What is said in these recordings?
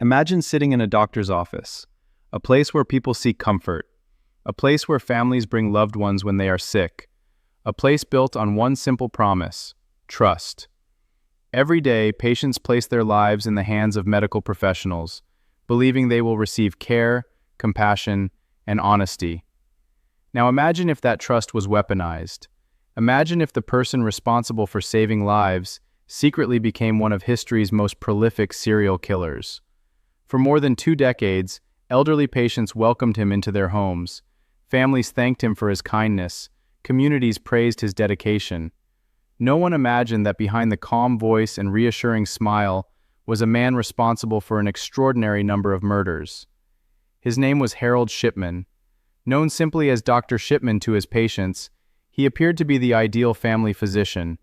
Imagine sitting in a doctor's office, a place where people seek comfort, a place where families bring loved ones when they are sick, a place built on one simple promise: trust. Every day, patients place their lives in the hands of medical professionals, believing they will receive care, compassion, and honesty. Now imagine if that trust was weaponized. Imagine if the person responsible for saving lives secretly became one of history's most prolific serial killers. For more than 2 decades, elderly patients welcomed him into their homes. Families thanked him for his kindness. Communities praised his dedication. No one imagined that behind the calm voice and reassuring smile was a man responsible for an extraordinary number of murders. His name was Harold Shipman. Known simply as Dr. Shipman to his patients, he appeared to be the ideal family physician: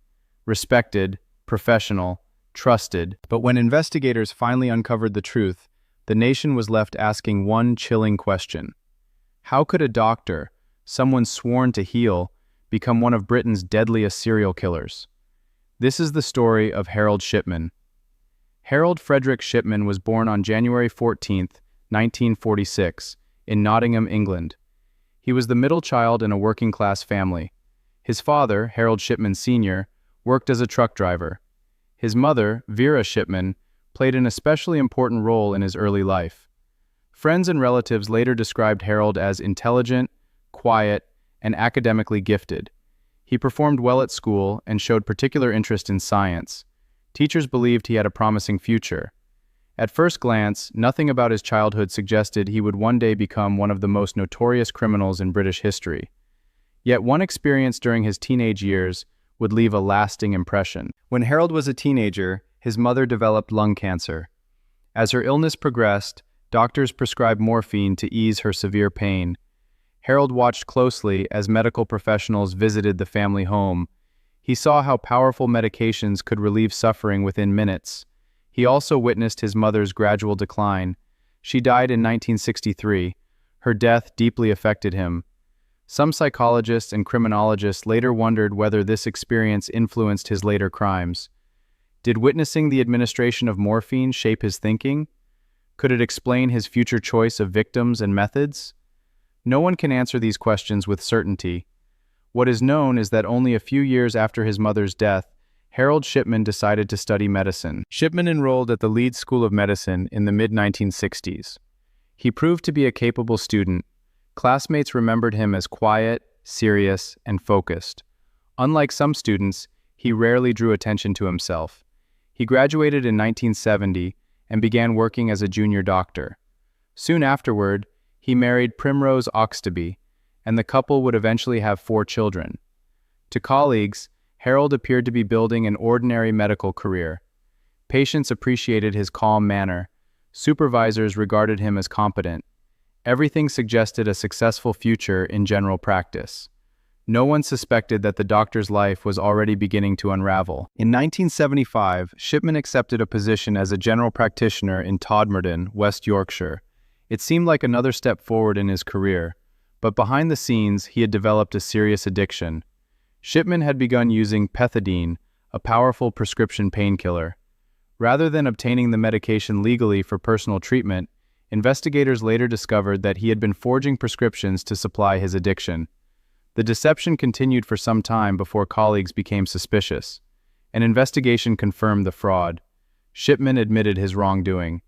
respected, professional, trusted. But when investigators finally uncovered the truth, the nation was left asking one chilling question. How could a doctor, someone sworn to heal, become one of Britain's deadliest serial killers? This is the story of Harold Shipman. Harold Frederick Shipman was born on January 14, 1946, in Nottingham, England. He was the middle child in a working-class family. His father, Harold Shipman Sr., worked as a truck driver. His mother, Vera Shipman, played an especially important role in his early life. Friends and relatives later described Harold as intelligent, quiet, and academically gifted. He performed well at school and showed particular interest in science. Teachers believed he had a promising future. At first glance, nothing about his childhood suggested he would one day become one of the most notorious criminals in British history. Yet one experience during his teenage years would leave a lasting impression. When Harold was a teenager, his mother developed lung cancer. As her illness progressed, doctors prescribed morphine to ease her severe pain. Harold watched closely as medical professionals visited the family home. He saw how powerful medications could relieve suffering within minutes. He also witnessed his mother's gradual decline. She died in 1963. Her death deeply affected him. Some psychologists and criminologists later wondered whether this experience influenced his later crimes. Did witnessing the administration of morphine shape his thinking? Could it explain his future choice of victims and methods? No one can answer these questions with certainty. What is known is that only a few years after his mother's death, Harold Shipman decided to study medicine. Shipman enrolled at the Leeds School of Medicine in the mid-1960s. He proved to be a capable student. Classmates remembered him as quiet, serious, and focused. Unlike some students, he rarely drew attention to himself. He graduated in 1970 and began working as a junior doctor. Soon afterward, he married Primrose Oxtoby, and the couple would eventually have 4 children. To colleagues, Harold appeared to be building an ordinary medical career. Patients appreciated his calm manner. Supervisors regarded him as competent. Everything suggested a successful future in general practice. No one suspected that the doctor's life was already beginning to unravel. In 1975, Shipman accepted a position as a general practitioner in Todmorden, West Yorkshire. It seemed like another step forward in his career, but behind the scenes, he had developed a serious addiction. Shipman had begun using pethidine, a powerful prescription painkiller. Rather than obtaining the medication legally for personal treatment, investigators later discovered that he had been forging prescriptions to supply his addiction. The deception continued for some time before colleagues became suspicious. An investigation confirmed the fraud. Shipman admitted his wrongdoing.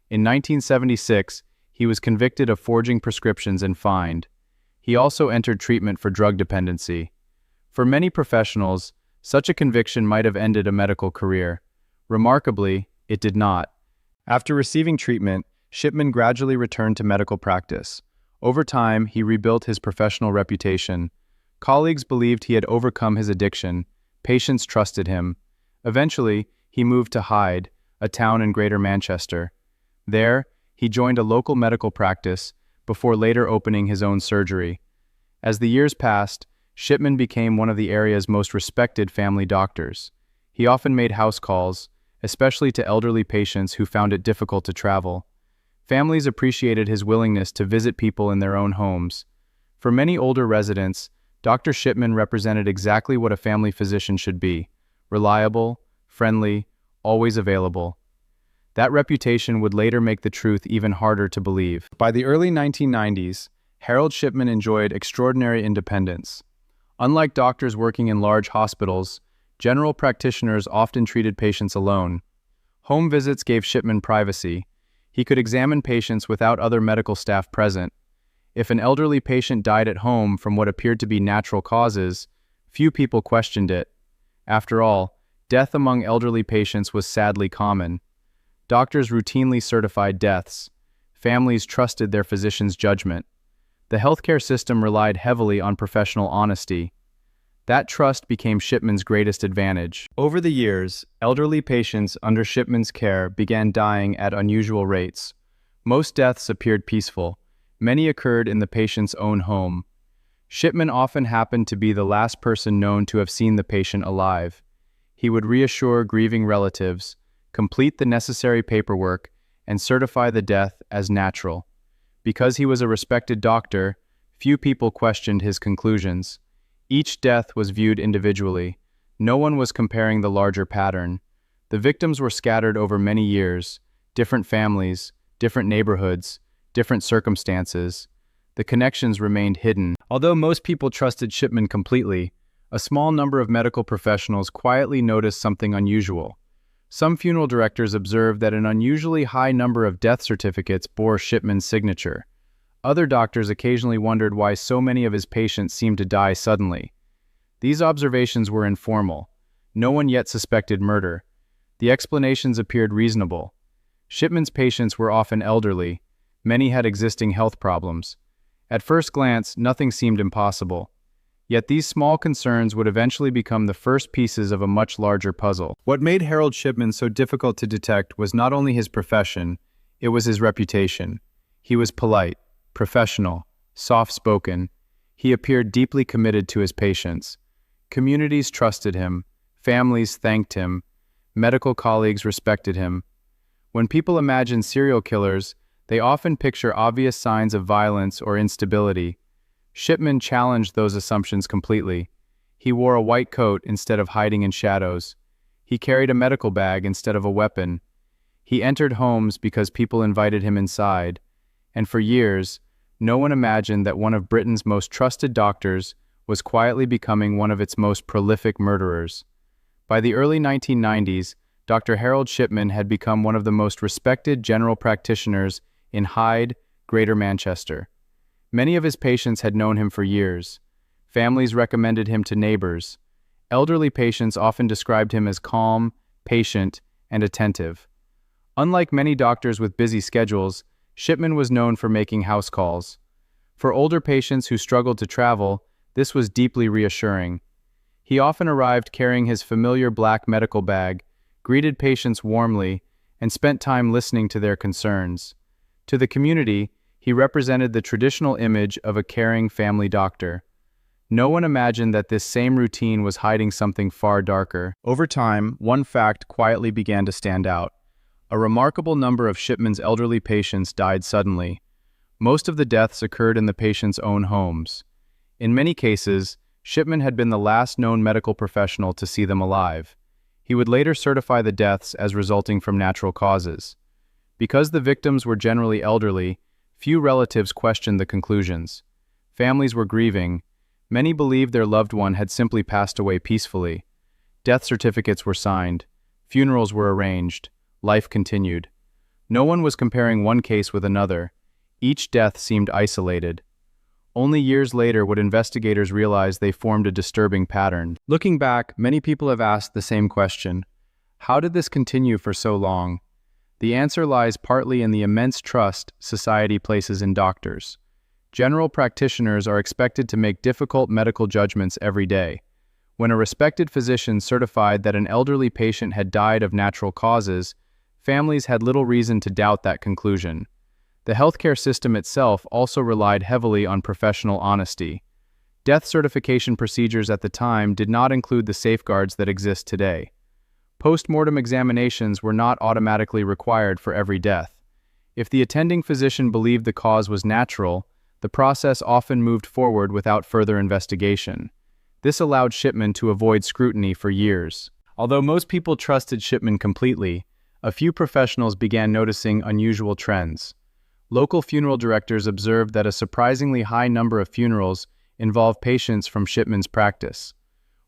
In 1976, he was convicted of forging prescriptions and fined. He also entered treatment for drug dependency. For many professionals, such a conviction might have ended a medical career. Remarkably, it did not. After receiving treatment, Shipman gradually returned to medical practice. Over time, he rebuilt his professional reputation. Colleagues believed he had overcome his addiction. Patients trusted him. Eventually, he moved to Hyde, a town in Greater Manchester. There, he joined a local medical practice before later opening his own surgery. As the years passed, Shipman became one of the area's most respected family doctors. He often made house calls, especially to elderly patients who found it difficult to travel. Families appreciated his willingness to visit people in their own homes. For many older residents, Dr. Shipman represented exactly what a family physician should be: reliable, friendly, always available. That reputation would later make the truth even harder to believe. By the early 1990s, Harold Shipman enjoyed extraordinary independence. Unlike doctors working in large hospitals, general practitioners often treated patients alone. Home visits gave Shipman privacy. He could examine patients without other medical staff present. If an elderly patient died at home from what appeared to be natural causes, few people questioned it. After all, death among elderly patients was sadly common. Doctors routinely certified deaths. Families trusted their physician's judgment. The healthcare system relied heavily on professional honesty. That trust became Shipman's greatest advantage. Over the years, elderly patients under Shipman's care began dying at unusual rates. Most deaths appeared peaceful. Many occurred in the patient's own home. Shipman often happened to be the last person known to have seen the patient alive. He would reassure grieving relatives, complete the necessary paperwork, and certify the death as natural. Because he was a respected doctor, few people questioned his conclusions. Each death was viewed individually. No one was comparing the larger pattern. The victims were scattered over many years, different families, different neighborhoods, different circumstances. The connections remained hidden. Although most people trusted Shipman completely, a small number of medical professionals quietly noticed something unusual. Some funeral directors observed that an unusually high number of death certificates bore Shipman's signature. Other doctors occasionally wondered why so many of his patients seemed to die suddenly. These observations were informal. No one yet suspected murder. The explanations appeared reasonable. Shipman's patients were often elderly. Many had existing health problems. At first glance, nothing seemed impossible. Yet these small concerns would eventually become the first pieces of a much larger puzzle. What made Harold Shipman so difficult to detect was not only his profession, it was his reputation. He was polite, professional, soft-spoken. He appeared deeply committed to his patients. Communities trusted him. Families thanked him. Medical colleagues respected him. When people imagine serial killers, they often picture obvious signs of violence or instability. Shipman challenged those assumptions completely. He wore a white coat instead of hiding in shadows. He carried a medical bag instead of a weapon. He entered homes because people invited him inside. And for years, no one imagined that one of Britain's most trusted doctors was quietly becoming one of its most prolific murderers. By the early 1990s, Dr. Harold Shipman had become one of the most respected general practitioners in Hyde, Greater Manchester. Many of his patients had known him for years. Families recommended him to neighbors. Elderly patients often described him as calm, patient, and attentive. Unlike many doctors with busy schedules, Shipman was known for making house calls. For older patients who struggled to travel, this was deeply reassuring. He often arrived carrying his familiar black medical bag, greeted patients warmly, and spent time listening to their concerns. To the community, he represented the traditional image of a caring family doctor. No one imagined that this same routine was hiding something far darker. Over time, one fact quietly began to stand out. A remarkable number of Shipman's elderly patients died suddenly. Most of the deaths occurred in the patient's own homes. In many cases, Shipman had been the last known medical professional to see them alive. He would later certify the deaths as resulting from natural causes. Because the victims were generally elderly, few relatives questioned the conclusions. Families were grieving. Many believed their loved one had simply passed away peacefully. Death certificates were signed. Funerals were arranged. Life continued. No one was comparing one case with another. Each death seemed isolated. Only years later would investigators realize they formed a disturbing pattern. Looking back, many people have asked the same question. How did this continue for so long? The answer lies partly in the immense trust society places in doctors. General practitioners are expected to make difficult medical judgments every day. When a respected physician certified that an elderly patient had died of natural causes, families had little reason to doubt that conclusion. The healthcare system itself also relied heavily on professional honesty. Death certification procedures at the time did not include the safeguards that exist today. Post-mortem examinations were not automatically required for every death. If the attending physician believed the cause was natural, the process often moved forward without further investigation. This allowed Shipman to avoid scrutiny for years. Although most people trusted Shipman completely, a few professionals began noticing unusual trends. Local funeral directors observed that a surprisingly high number of funerals involved patients from Shipman's practice.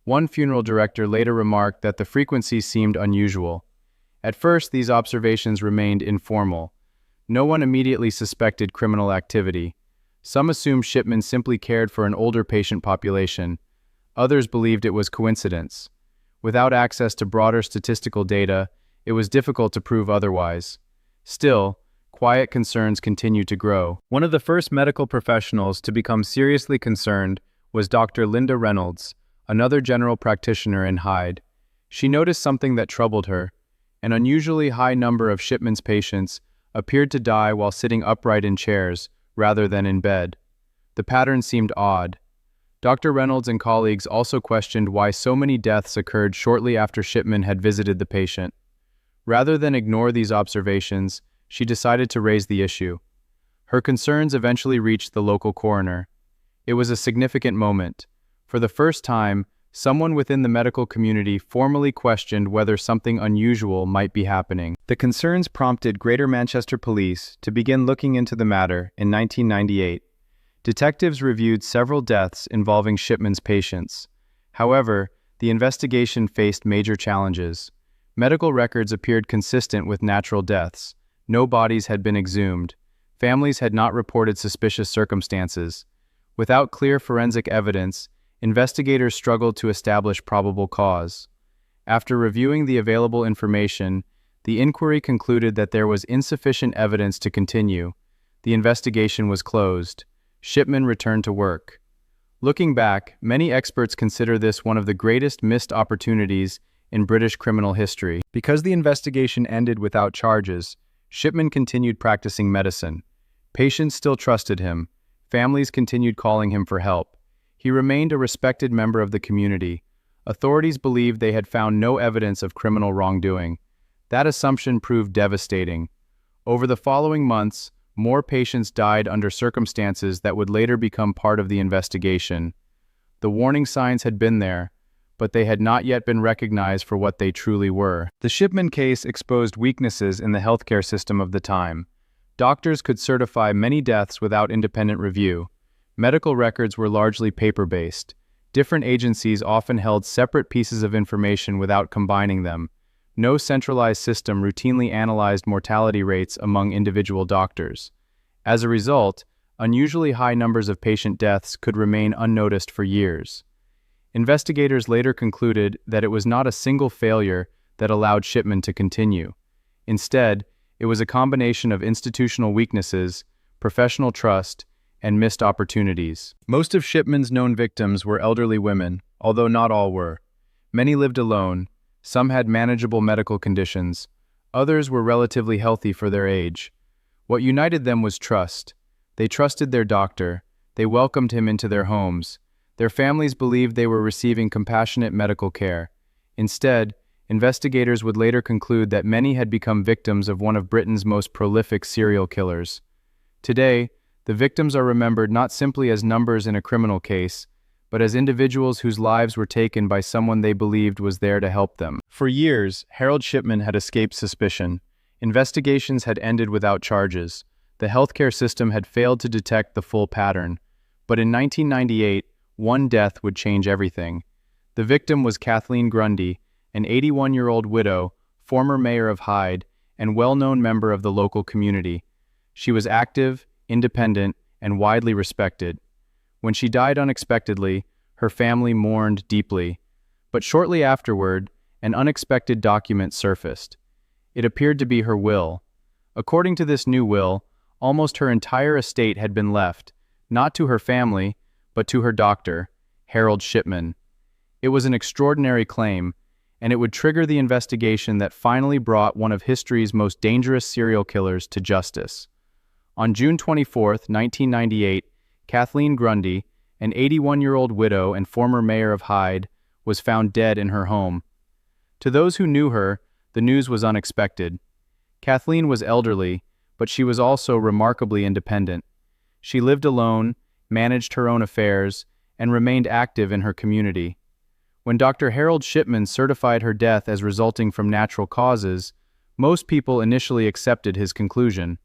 One funeral director later remarked that the frequency seemed unusual. At first, these observations remained informal. No one immediately suspected criminal activity. Some assumed Shipman simply cared for an older patient population. Others believed it was coincidence. Without access to broader statistical data, it was difficult to prove otherwise. Still, quiet concerns continued to grow. One of the first medical professionals to become seriously concerned was Dr. Linda Reynolds, another general practitioner in Hyde. She noticed something that troubled her. An unusually high number of Shipman's patients appeared to die while sitting upright in chairs rather than in bed. The pattern seemed odd. Dr. Reynolds and colleagues also questioned why so many deaths occurred shortly after Shipman had visited the patient. Rather than ignore these observations, she decided to raise the issue. Her concerns eventually reached the local coroner. It was a significant moment. For the first time, someone within the medical community formally questioned whether something unusual might be happening. The concerns prompted Greater Manchester Police to begin looking into the matter in 1998. Detectives reviewed several deaths involving Shipman's patients. However, the investigation faced major challenges. Medical records appeared consistent with natural deaths. No bodies had been exhumed. Families had not reported suspicious circumstances. Without clear forensic evidence, investigators struggled to establish probable cause. After reviewing the available information, the inquiry concluded that there was insufficient evidence to continue. The investigation was closed. Shipman returned to work. Looking back, many experts consider this one of the greatest missed opportunities in British criminal history. Because the investigation ended without charges, Shipman continued practicing medicine. Patients still trusted him. Families continued calling him for help. He remained a respected member of the community. Authorities believed they had found no evidence of criminal wrongdoing. That assumption proved devastating. Over the following months, more patients died under circumstances that would later become part of the investigation. The warning signs had been there, but they had not yet been recognized for what they truly were. The Shipman case exposed weaknesses in the healthcare system of the time. Doctors could certify many deaths without independent review. Medical records were largely paper-based. Different agencies often held separate pieces of information without combining them. No centralized system routinely analyzed mortality rates among individual doctors. As a result, unusually high numbers of patient deaths could remain unnoticed for years. Investigators later concluded that it was not a single failure that allowed Shipman to continue. Instead, it was a combination of institutional weaknesses, professional trust, and missed opportunities. Most of Shipman's known victims were elderly women, although not all were. Many lived alone. Some had manageable medical conditions. Others were relatively healthy for their age. What united them was trust. They trusted their doctor. They welcomed him into their homes. Their families believed they were receiving compassionate medical care. Instead, investigators would later conclude that many had become victims of one of Britain's most prolific serial killers. Today, the victims are remembered not simply as numbers in a criminal case, but as individuals whose lives were taken by someone they believed was there to help them. For years, Harold Shipman had escaped suspicion. Investigations had ended without charges. The healthcare system had failed to detect the full pattern. But in 1998, one death would change everything. The victim was Kathleen Grundy, an 81-year-old widow, former mayor of Hyde, and well-known member of the local community. She was active, independent, and widely respected. When she died unexpectedly, her family mourned deeply. But shortly afterward, an unexpected document surfaced. It appeared to be her will. According to this new will, almost her entire estate had been left, not to her family, but to her doctor, Harold Shipman. It was an extraordinary claim, and it would trigger the investigation that finally brought one of history's most dangerous serial killers to justice. On June 24, 1998, Kathleen Grundy, an 81-year-old widow and former mayor of Hyde, was found dead in her home. To those who knew her, the news was unexpected. Kathleen was elderly, but she was also remarkably independent. She lived alone, managed her own affairs, and remained active in her community. When Dr. Harold Shipman certified her death as resulting from natural causes, Most people initially accepted his conclusion.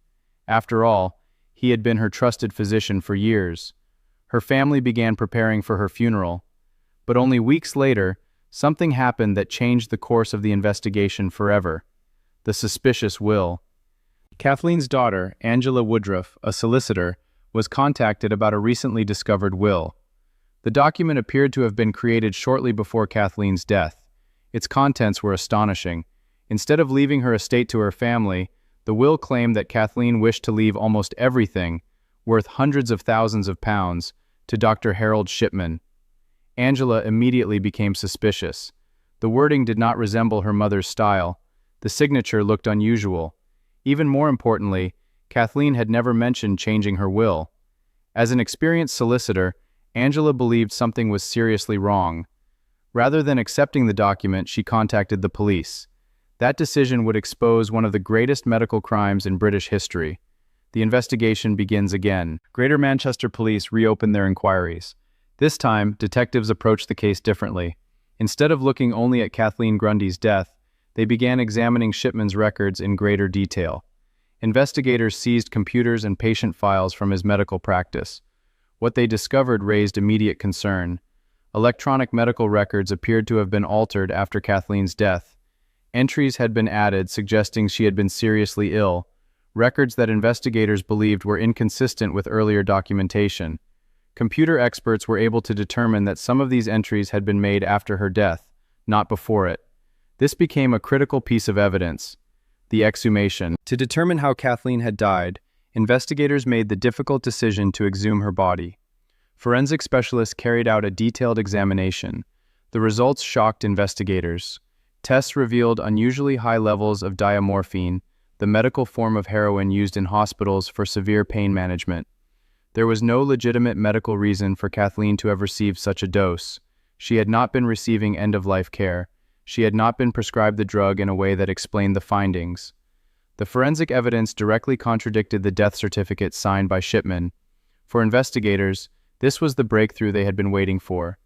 After all, he had been her trusted physician for years. Her family began preparing for her funeral. But only weeks later, something happened that changed the course of the investigation forever. The suspicious will. Kathleen's daughter, Angela Woodruff, a solicitor, was contacted about a recently discovered will. The document appeared to have been created shortly before Kathleen's death. Its contents were astonishing. Instead of leaving her estate to her family, the will claimed that Kathleen wished to leave almost everything, worth hundreds of thousands of pounds, to Dr. Harold Shipman. Angela immediately became suspicious. The wording did not resemble her mother's style. The signature looked unusual. Even more importantly, Kathleen had never mentioned changing her will. As an experienced solicitor, Angela believed something was seriously wrong. Rather than accepting the document, she contacted the police. That decision would expose one of the greatest medical crimes in British history. The investigation begins again. Greater Manchester Police reopened their inquiries. This time, detectives approached the case differently. Instead of looking only at Kathleen Grundy's death, they began examining Shipman's records in greater detail. Investigators seized computers and patient files from his medical practice. What they discovered raised immediate concern. Electronic medical records appeared to have been altered after Kathleen's death. Entries had been added suggesting she had been seriously ill, records that investigators believed were inconsistent with earlier documentation. Computer experts were able to determine that some of these entries had been made after her death, not before it. This became a critical piece of evidence: the exhumation. To determine how Kathleen had died, investigators made the difficult decision to exhume her body. Forensic specialists carried out a detailed examination. The results shocked investigators. Tests revealed unusually high levels of diamorphine, the medical form of heroin used in hospitals for severe pain management. There was no legitimate medical reason for Kathleen to have received such a dose. She had not been receiving end-of-life care. She had not been prescribed the drug in a way that explained the findings. The forensic evidence directly contradicted the death certificate signed by Shipman. For investigators, this was the breakthrough they had been waiting for.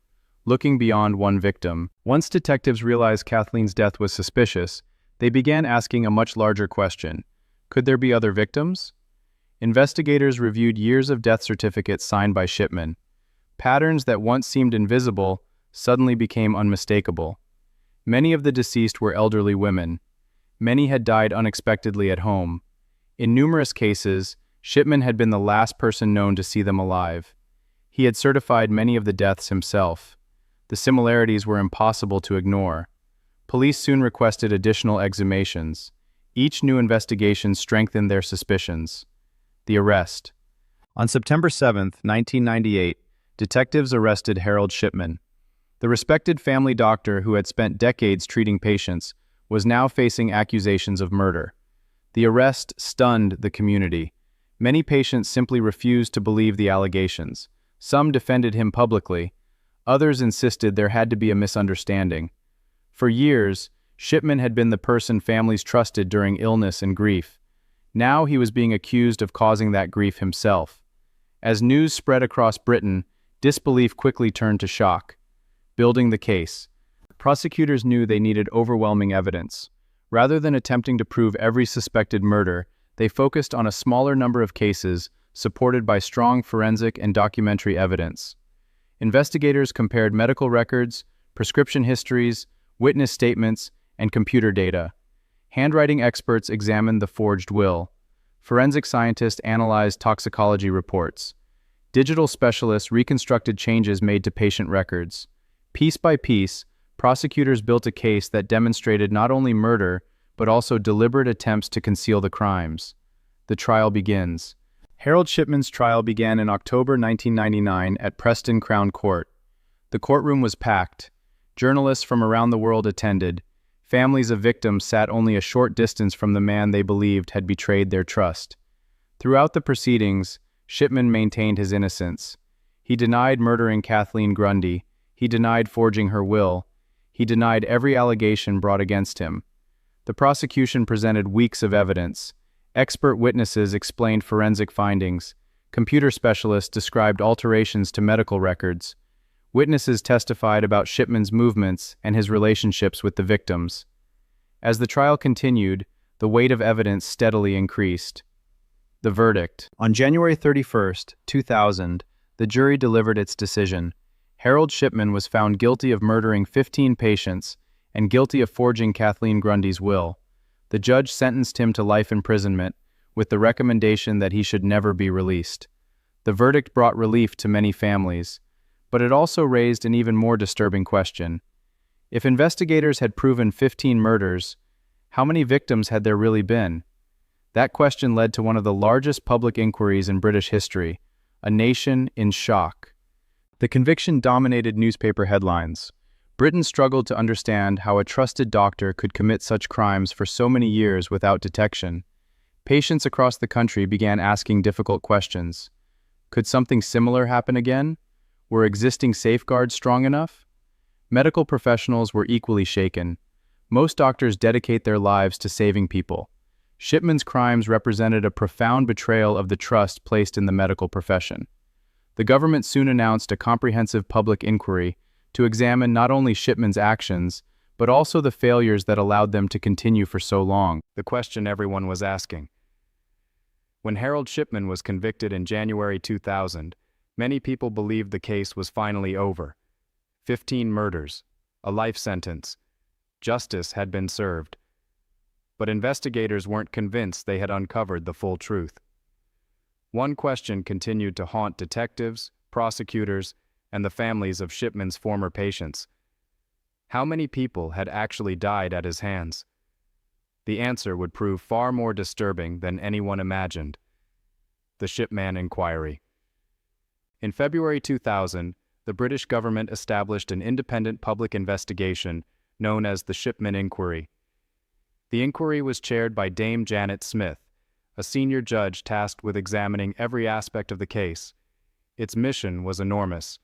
Looking beyond one victim. Once detectives realized Kathleen's death was suspicious, they began asking a much larger question. Could there be other victims? Investigators reviewed years of death certificates signed by Shipman. Patterns that once seemed invisible suddenly became unmistakable. Many of the deceased were elderly women. Many had died unexpectedly at home. In numerous cases, Shipman had been the last person known to see them alive. He had certified many of the deaths himself. The similarities were impossible to ignore. Police soon requested additional exhumations. Each new investigation strengthened their suspicions. The arrest. On September 7, 1998, detectives arrested Harold Shipman. The respected family doctor who had spent decades treating patients was now facing accusations of murder. The arrest stunned the community. Many patients simply refused to believe the allegations. Some defended him publicly. Others insisted there had to be a misunderstanding. For years, Shipman had been the person families trusted during illness and grief. Now he was being accused of causing that grief himself. As news spread across Britain, disbelief quickly turned to shock. Building the case. Prosecutors knew they needed overwhelming evidence. Rather than attempting to prove every suspected murder, they focused on a smaller number of cases supported by strong forensic and documentary evidence. Investigators compared medical records, prescription histories, witness statements, and computer data. Handwriting experts examined the forged will. Forensic scientists analyzed toxicology reports. Digital specialists reconstructed changes made to patient records. Piece by piece, prosecutors built a case that demonstrated not only murder, but also deliberate attempts to conceal the crimes. The trial begins. Harold Shipman's trial began in October 1999 at Preston Crown Court. The courtroom was packed. Journalists from around the world attended. Families of victims sat only a short distance from the man they believed had betrayed their trust. Throughout the proceedings, Shipman maintained his innocence. He denied murdering Kathleen Grundy. He denied forging her will. He denied every allegation brought against him. The prosecution presented weeks of evidence. Expert witnesses explained forensic findings. Computer specialists described alterations to medical records. Witnesses testified about Shipman's movements and his relationships with the victims. As the trial continued, The weight of evidence steadily increased. The verdict. On January 31, 2000, the jury delivered its decision. Harold Shipman was found guilty of murdering 15 patients and guilty of forging Kathleen Grundy's will. The judge sentenced him to life imprisonment, with the recommendation that he should never be released. The verdict brought relief to many families, but it also raised an even more disturbing question. If investigators had proven 15 murders, how many victims had there really been? That question led to one of the largest public inquiries in British history, a nation in shock. The conviction dominated newspaper headlines. Britain struggled to understand how a trusted doctor could commit such crimes for so many years without detection. Patients across the country began asking difficult questions. Could something similar happen again? Were existing safeguards strong enough? Medical professionals were equally shaken. Most doctors dedicate their lives to saving people. Shipman's crimes represented a profound betrayal of the trust placed in the medical profession. The government soon announced a comprehensive public inquiry to examine not only Shipman's actions, but also the failures that allowed them to continue for so long. The question everyone was asking. When Harold Shipman was convicted in January 2000, many people believed the case was finally over. 15 murders, a life sentence. Justice had been served. But investigators weren't convinced they had uncovered the full truth. One question continued to haunt detectives, prosecutors, and the families of Shipman's former patients. How many people had actually died at his hands? The answer would prove far more disturbing than anyone imagined. The Shipman Inquiry. In February 2000, the British government established an independent public investigation known as the Shipman Inquiry. The inquiry was chaired by Dame Janet Smith, a senior judge tasked with examining every aspect of the case. Its mission was enormous.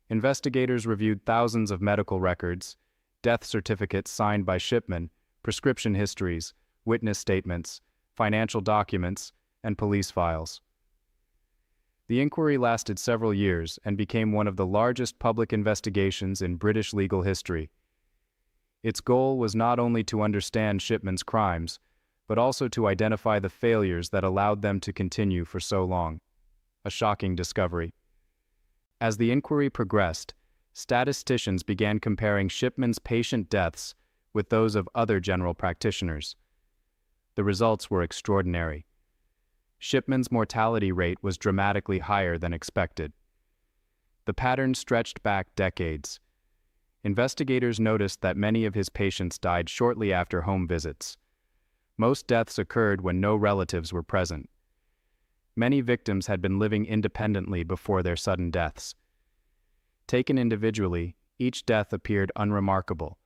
Investigators reviewed thousands of medical records, death certificates signed by Shipman, prescription histories, witness statements, financial documents, and police files. The inquiry lasted several years and became one of the largest public investigations in British legal history. Its goal was not only to understand Shipman's crimes, but also to identify the failures that allowed them to continue for so long. A shocking discovery. As the inquiry progressed, statisticians began comparing Shipman's patient deaths with those of other general practitioners. The results were extraordinary. Shipman's mortality rate was dramatically higher than expected. The pattern stretched back decades. Investigators noticed that many of his patients died shortly after home visits. Most deaths occurred when no relatives were present. Many victims had been living independently before their sudden deaths. Taken individually, each death appeared unremarkable.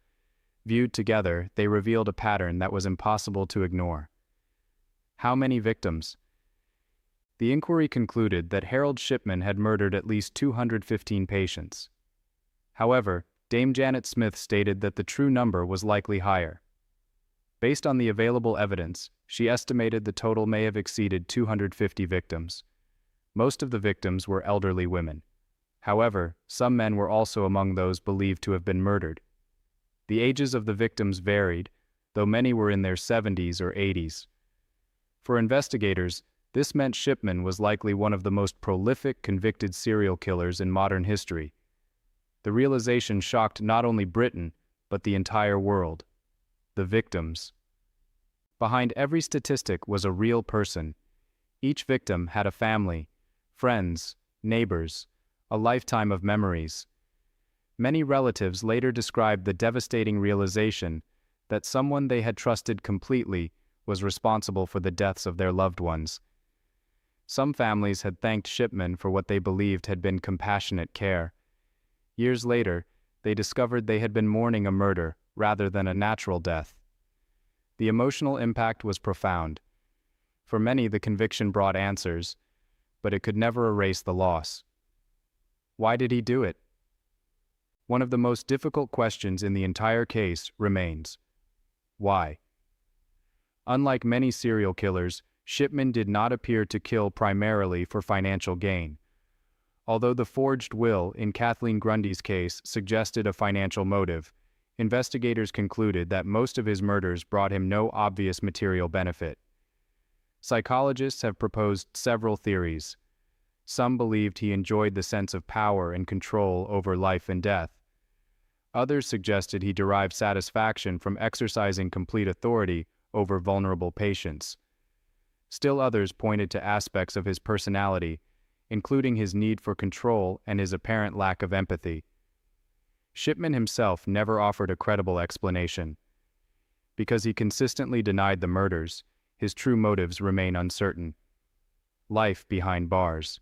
Viewed together, they revealed a pattern that was impossible to ignore. How many victims? The inquiry concluded that Harold Shipman had murdered at least 215 patients. However, Dame Janet Smith stated that the true number was likely higher. Based on the available evidence, she estimated the total may have exceeded 250 victims. Most of the victims were elderly women. However, some men were also among those believed to have been murdered. The ages of the victims varied, though many were in their 70s or 80s. For investigators, this meant Shipman was likely one of the most prolific convicted serial killers in modern history. The realization shocked not only Britain, but the entire world. The victims. Behind every statistic was a real person. Each victim had a family, friends, neighbors, a lifetime of memories. Many relatives later described the devastating realization that someone they had trusted completely was responsible for the deaths of their loved ones. Some families had thanked Shipman for what they believed had been compassionate care. Years later, they discovered they had been mourning a murder rather than a natural death. The emotional impact was profound. For many, the conviction brought answers, but it could never erase the loss. Why did he do it? One of the most difficult questions in the entire case remains: why? Unlike many serial killers, Shipman did not appear to kill primarily for financial gain. Although the forged will in Kathleen Grundy's case suggested a financial motive, Investigators concluded that most of his murders brought him no obvious material benefit. Psychologists have proposed several theories. Some believed he enjoyed the sense of power and control over life and death. Others suggested he derived satisfaction from exercising complete authority over vulnerable patients. Still others pointed to aspects of his personality, including his need for control and his apparent lack of empathy. Shipman himself never offered a credible explanation. Because he consistently denied the murders, his true motives remain uncertain. Life behind bars.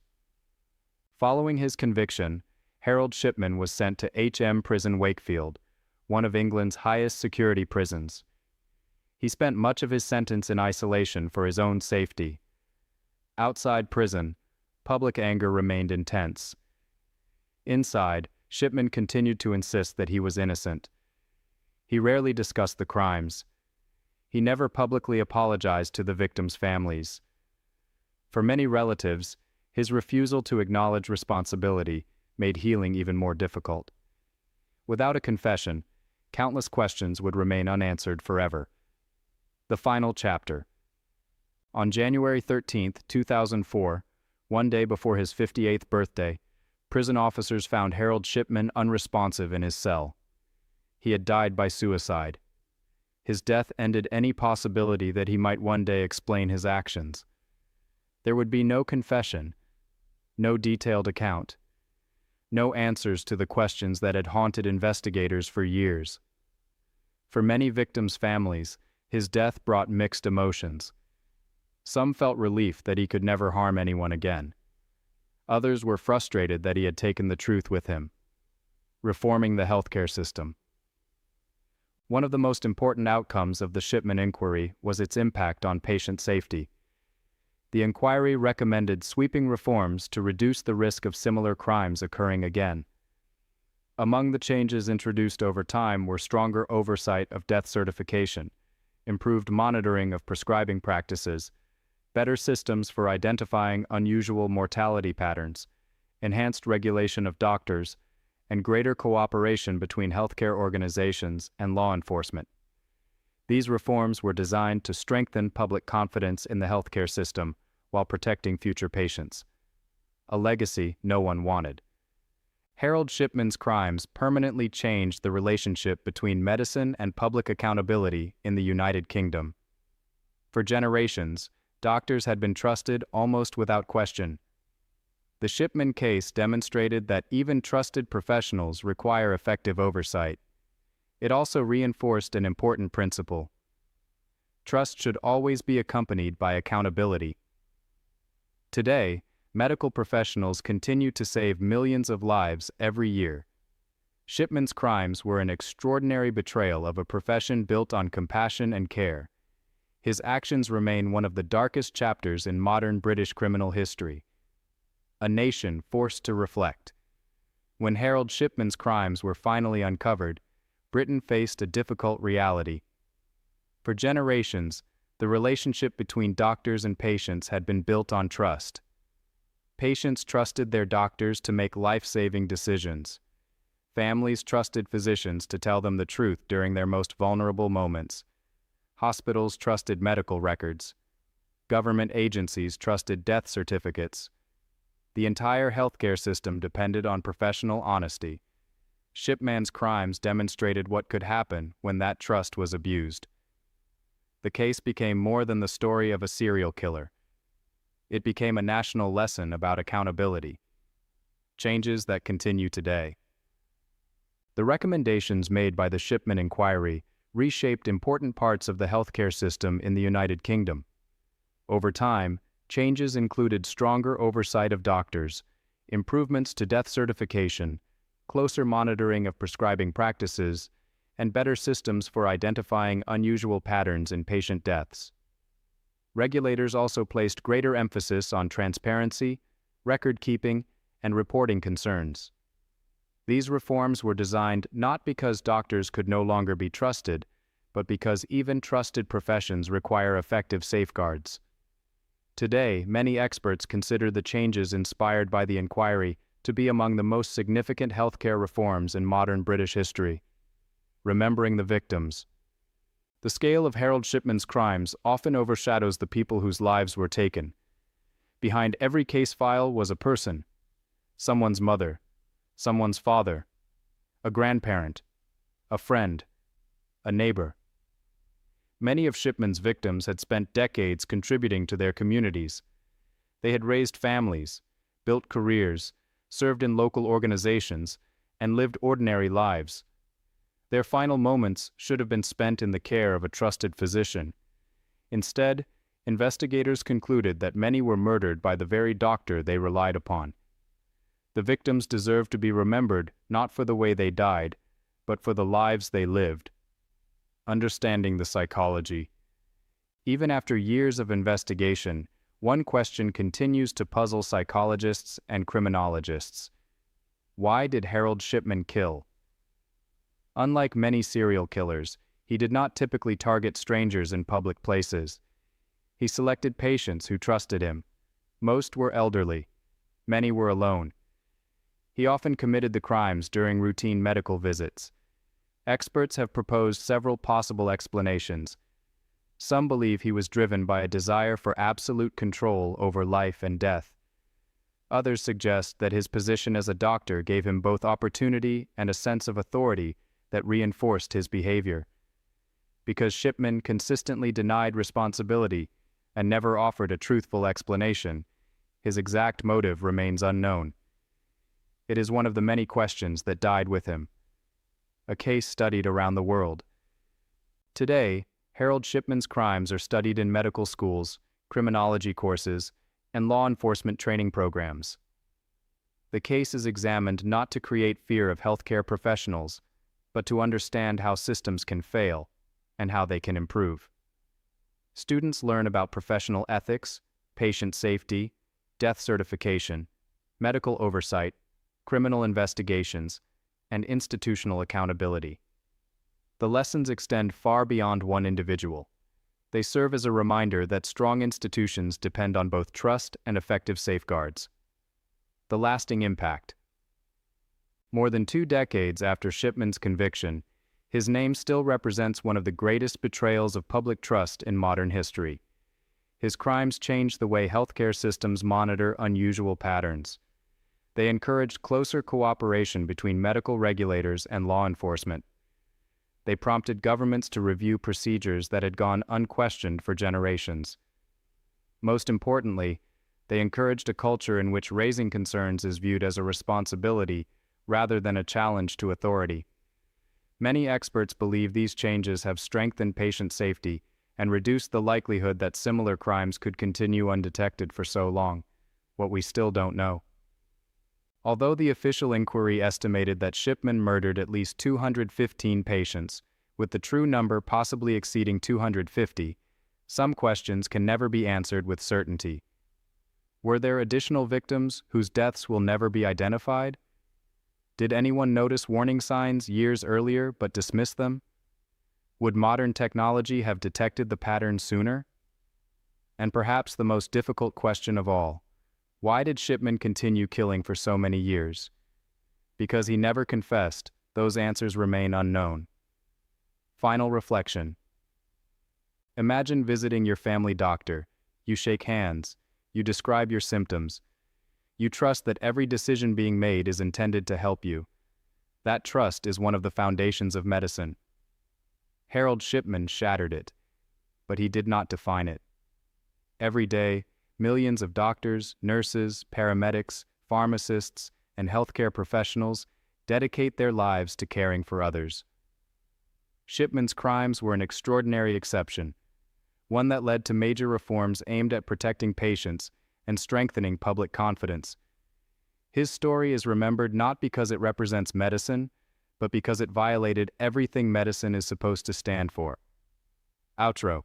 Following his conviction, Harold Shipman was sent to HM Prison Wakefield, one of England's highest security prisons. He spent much of his sentence in isolation for his own safety. Outside prison, public anger remained intense. Inside, Shipman continued to insist that he was innocent. He rarely discussed the crimes. He never publicly apologized to the victims' families. For many relatives, his refusal to acknowledge responsibility made healing even more difficult. Without a confession, countless questions would remain unanswered forever. The final chapter. On January 13, 2004, one day before his 58th birthday, prison officers found Harold Shipman unresponsive in his cell. He had died by suicide. His death ended any possibility that he might one day explain his actions. There would be no confession, no detailed account, no answers to the questions that had haunted investigators for years. For many victims' families, his death brought mixed emotions. Some felt relief that he could never harm anyone again. Others were frustrated that he had taken the truth with him. Reforming the healthcare system. One of the most important outcomes of the Shipman inquiry was its impact on patient safety. The inquiry recommended sweeping reforms to reduce the risk of similar crimes occurring again. Among the changes introduced over time were stronger oversight of death certification, improved monitoring of prescribing practices, better systems for identifying unusual mortality patterns, enhanced regulation of doctors, and greater cooperation between healthcare organizations and law enforcement. These reforms were designed to strengthen public confidence in the healthcare system while protecting future patients. A legacy no one wanted. Harold Shipman's crimes permanently changed the relationship between medicine and public accountability in the United Kingdom. For generations, doctors had been trusted almost without question. The Shipman case demonstrated that even trusted professionals require effective oversight. It also reinforced an important principle. Trust should always be accompanied by accountability. Today, medical professionals continue to save millions of lives every year. Shipman's crimes were an extraordinary betrayal of a profession built on compassion and care. His actions remain one of the darkest chapters in modern British criminal history. A nation forced to reflect. When Harold Shipman's crimes were finally uncovered, Britain faced a difficult reality. For generations, the relationship between doctors and patients had been built on trust. Patients trusted their doctors to make life-saving decisions. Families trusted physicians to tell them the truth during their most vulnerable moments. Hospitals trusted medical records. Government agencies trusted death certificates. The entire healthcare system depended on professional honesty. Shipman's crimes demonstrated what could happen when that trust was abused. The case became more than the story of a serial killer. It became a national lesson about accountability. Changes that continue today. The recommendations made by the Shipman inquiry reshaped important parts of the healthcare system in the United Kingdom. Over time, changes included stronger oversight of doctors, improvements to death certification, closer monitoring of prescribing practices, and better systems for identifying unusual patterns in patient deaths. Regulators also placed greater emphasis on transparency, record-keeping, and reporting concerns. These reforms were designed not because doctors could no longer be trusted, but because even trusted professions require effective safeguards. Today, many experts consider the changes inspired by the inquiry to be among the most significant healthcare reforms in modern British history. remembering the victims. The scale of Harold Shipman's crimes often overshadows the people whose lives were taken. Behind every case file was a person, someone's mother, someone's father, a grandparent, a friend, a neighbor. Many of Shipman's victims had spent decades contributing to their communities. They had raised families, built careers, served in local organizations, and lived ordinary lives. Their final moments should have been spent in the care of a trusted physician. Instead, investigators concluded that many were murdered by the very doctor they relied upon. The victims deserved to be remembered not for the way they died, but for the lives they lived. Understanding the psychology. Even after years of investigation, one question continues to puzzle psychologists and criminologists. Why did Harold Shipman kill? Unlike many serial killers, he did not typically target strangers in public places. He selected patients who trusted him. Most were elderly. Many were alone. He often committed the crimes during routine medical visits. Experts have proposed several possible explanations. Some believe he was driven by a desire for absolute control over life and death. Others suggest that his position as a doctor gave him both opportunity and a sense of authority that reinforced his behavior. Because Shipman consistently denied responsibility and never offered a truthful explanation, his exact motive remains unknown. It is one of the many questions that died with him. A case studied around the world. Today, Harold Shipman's crimes are studied in medical schools, criminology courses, and law enforcement training programs. The case is examined not to create fear of healthcare professionals, but to understand how systems can fail and how they can improve. Students learn about professional ethics, patient safety, death certification, medical oversight, criminal investigations, and institutional accountability. The lessons extend far beyond one individual. They serve as a reminder that strong institutions depend on both trust and effective safeguards. The lasting impact. More than 2 decades after Shipman's conviction, his name still represents one of the greatest betrayals of public trust in modern history. His crimes changed the way healthcare systems monitor unusual patterns. They encouraged closer cooperation between medical regulators and law enforcement. They prompted governments to review procedures that had gone unquestioned for generations. Most importantly, they encouraged a culture in which raising concerns is viewed as a responsibility rather than a challenge to authority. Many experts believe these changes have strengthened patient safety and reduced the likelihood that similar crimes could continue undetected for so long, what we still don't know. Although the official inquiry estimated that Shipman murdered at least 215 patients, with the true number possibly exceeding 250, some questions can never be answered with certainty. Were there additional victims whose deaths will never be identified? Did anyone notice warning signs years earlier but dismiss them? Would modern technology have detected the pattern sooner? And perhaps the most difficult question of all, why did Shipman continue killing for so many years? Because he never confessed, those answers remain unknown. Final reflection. Imagine visiting your family doctor. You shake hands. You describe your symptoms. You trust that every decision being made is intended to help you. That trust is one of the foundations of medicine. Harold Shipman shattered it, but he did not define it. Every day, millions of doctors, nurses, paramedics, pharmacists, and healthcare professionals dedicate their lives to caring for others. Shipman's crimes were an extraordinary exception, one that led to major reforms aimed at protecting patients and strengthening public confidence. His story is remembered not because it represents medicine, but because it violated everything medicine is supposed to stand for. Outro.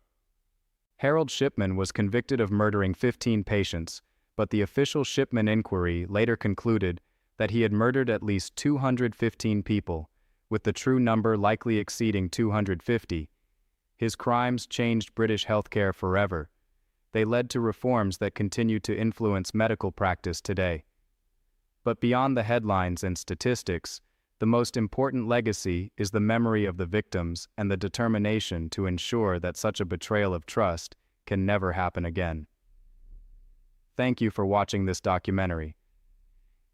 Harold Shipman was convicted of murdering 15 patients, but the official Shipman inquiry later concluded that he had murdered at least 215 people, with the true number likely exceeding 250. His crimes changed British healthcare forever. They led to reforms that continue to influence medical practice today. But beyond the headlines and statistics, The most important legacy is the memory of the victims and the determination to ensure that such a betrayal of trust can never happen again. Thank you for watching this documentary.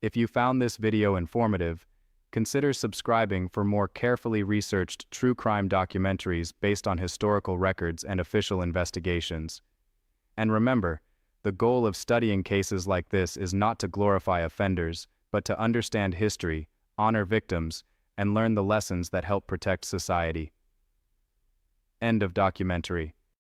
If you found this video informative, consider subscribing for more carefully researched true crime documentaries based on historical records and official investigations. And remember, the goal of studying cases like this is not to glorify offenders, but to understand history, honor victims, and learn the lessons that help protect society. End of documentary.